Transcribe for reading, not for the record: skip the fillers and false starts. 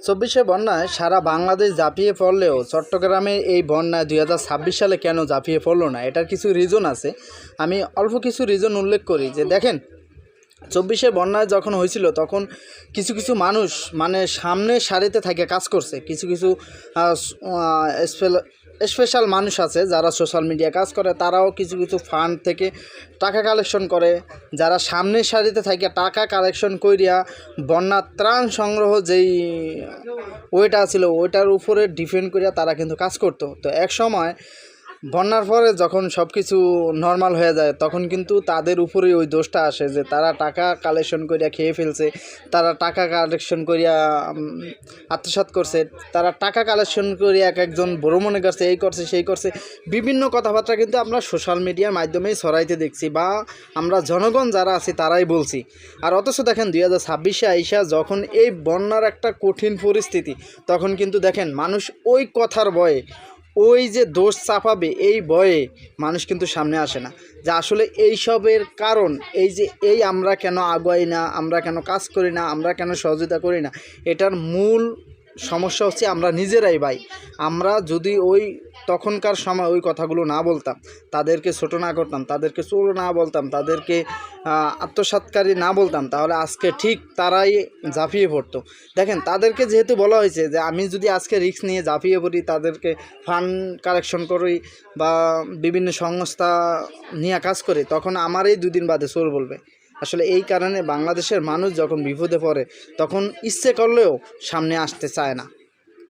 চব্বিশে বন্যায় সারা বাংলাদেশ ঝাঁপিয়ে পড়লেও চট্টগ্রামে এই বন্যায় 2026 সালে কেন ঝাঁপিয়ে পড়লো না, এটার কিছু রিজন আছে। আমি অল্প কিছু রিজন উল্লেখ করি যে দেখেন, চব্বিশে বন্যায় যখন হয়েছিল তখন কিছু কিছু মানুষ মানে সামনের সারিতে থেকে কাজ করছে। কিছু কিছু স্পেশাল মানুষ আছে যারা সোশ্যাল মিডিয়া কাজ করে, তারাও কিছু কিছু ফান্ড থেকে টাকা কালেকশন করে। যারা সামনের সারিতে থেকে টাকা কালেকশন করিয়া বন্যার ত্রাণ সংগ্রহ যেই ওইটা ছিল ওইটার উপরে ডিপেন্ড করিয়া তারা কিন্তু কাজ করতো। তো এক সময় বন্যার পরে যখন সব কিছু নর্মাল হয়ে যায় তখন কিন্তু তাদের উপরেই ওই দোষটা আসে যে তারা টাকা কালেকশন করিয়া খেয়ে ফেলছে, তারা টাকা কালেকশন করিয়া আত্মসাৎ করছে, তারা টাকা কালেকশন করিয়া এক একজন ভ্রমণে গেছে, এই করছে সেই করছে। বিভিন্ন কথাবার্তা কিন্তু আমরা সোশ্যাল মিডিয়ার মাধ্যমেই ছড়াইতে দেখছি বা আমরা জনগণ যারা আছি তারাই বলছি। আর অথচ দেখেন 2026-এ আইসা যখন এই বন্যার একটা কঠিন পরিস্থিতি, তখন কিন্তু দেখেন মানুষ ওই কথার ভয়ে, ওই যে দোষ চাপাবে এই ভয়ে মানুষ কিন্তু সামনে আসে না যে আসলে এইসবের কারণ এই আমরা কেন আগাই না, আমরা কেন কাজ করি না, আমরা কেন সহযোগিতা করি না। এটার মূল সমস্যা হচ্ছে আমরা নিজেরাই ভাই। আমরা যদি ওই তখনকার সময় ওই কথাগুলো না বলতাম, তাদেরকে ছোট না করতাম, তাদেরকে চোর না বলতাম, তাদেরকে আত্মসাৎকারী না বলতাম, তাহলে আজকে ঠিক তারাই ঝাঁপিয়ে পড়তো। দেখেন, তাদেরকে যেহেতু বলা হয়েছে যে আমি যদি আজকে রিস্ক নিয়ে ঝাঁপিয়ে পড়ি, তাদেরকে ফান্ড কালেকশন করি বা বিভিন্ন সংস্থা নিয়ে কাজ করি, তখন আমারই দুদিন বাদে চোর বলবে। আসলে এই কারণে বাংলাদেশের মানুষ যখন বিপদে পড়ে তখন ইচ্ছে করলেও সামনে আসতে চায় না।